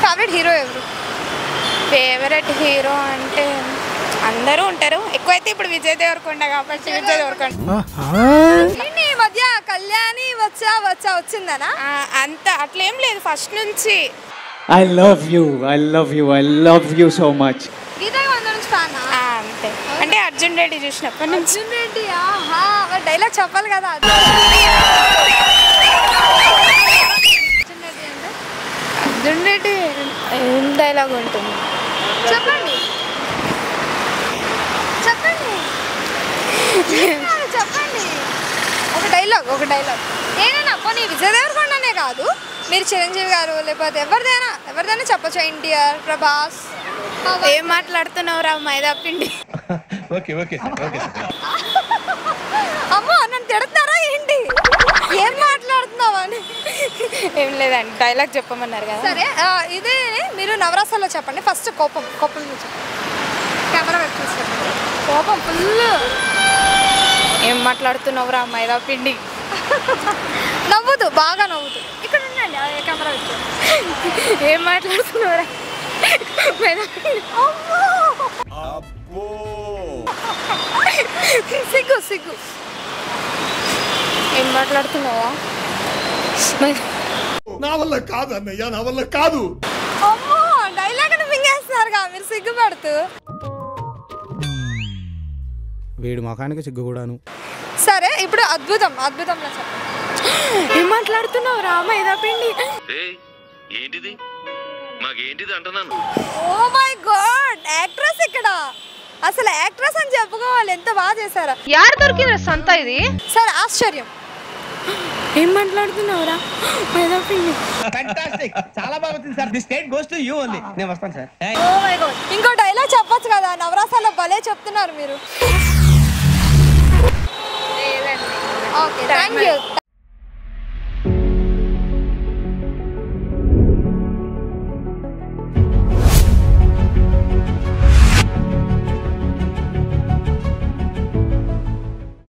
Favourite hero ఎవరు? Favourite hero అంటే అందరూ ఉంటారు, ఎక్కువైతే ఇప్పుడు విజయ్ దేవరకొండ కాబట్టి విజయ్ దేవరకొండ. ఈ మధ్య కళ్యాణి వచ్చిందనా? అంత అట్లేం లేదు, ఫస్ట్ నుంచి. I love you so much. Gita గోవిందం నుంచి ఫ్యాన్? అంతే. అంటే అర్జున్ రెడ్డి చూసినప్పటి నుంచి. అర్జున్ రెడ్డి, ఆహా, డైలాగ్ చెప్పాలి కదా. అర్జున్ రెడ్డి ఏం డైలాగ్ ఉంటుంది చెప్పండి చెప్పండి ఒక డైలాగ్ ఏదైనా. పోనీ విజయ్ దేవరకొండనే కాదు, మీరు చిరంజీవి గారు లేకపోతే ఎవరిదైనా చెప్పచ్చు. ఎన్టీఆర్, ప్రభాస్. ఏం మాట్లాడుతున్నావురా మైదా పిండి? అమ్మో, నన్ను తిడుతున్నారా ఏంటి? ఏం మాట్లాడుతున్నావు అని. ఏం లేదండి, డైలాగ్ చెప్పమన్నారు కదా. సరే, ఇదే మీరు నవరసాల్లో చెప్పండి. ఫస్ట్ కోపం నుంచి కెమెరా వైపు చూసి చెప్పండి. కోపం ఫుల్. ఏం మాట్లాడుతున్నావురా మైదా పిండి? నవ్వుదు, బాగా నవ్వుదు. ఇక్కడ ఉండండి, కెమెరా వైపు. ఏం మాట్లాడుతున్నావురా మైదా పిండి? సిగ్గు. ఏం మాట్లాడుతున్నావా? నా వల్ల కాదు అన్నయ్య, నా వల్ల కాదు. అమ్మో, డైలాగ్ మింగేస్తున్నారుగా మీరు సిగ్గుపడుతూ. వీడి ముఖానికి సిగ్గు కూడాను. సరే, ఇప్పుడు అద్భుతంలో చెప్పండి. ఏం మాట్లాడుతున్నావురా మైదా పిండి? ఏంటిది మాకేంటిది అంటున్నాను. ఓ మై గాడ్, యాక్ట్రెస్ ఇక్కడ. అసలు యాక్ట్రెస్ అని చెప్పుకోవాలి, ఎంత బాగా చేశారా. యార్ దొరికింది సంత ఇది. సరే, ఆశ్చర్యం. ఏం మాట్లాడుతున్నావురా మైదా పిండి? ఫ్యాంటాస్టిక్, చాలా బాగా వచ్చింది sir. The state goes to you only. నేను వస్తాను సార్. ఓ మై గాడ్, ఇంకో డైలాగ్ చెప్పొచ్చు కదా. నవరసాల్లో భలే చెప్తున్నారు మీరు. Okay, thank you.